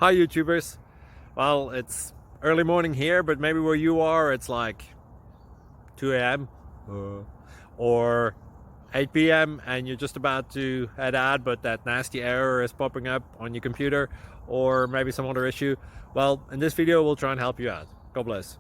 Hi YouTubers. Well, it's early morning here, but maybe where you are it's like 2 a.m. or 8 p.m. and you're just about to head out, but that nasty error is popping up on your computer, or maybe some other issue. Well, in this video we'll try and help you out. God bless.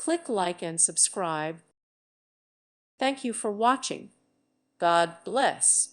Click like and subscribe. Thank you for watching. God bless.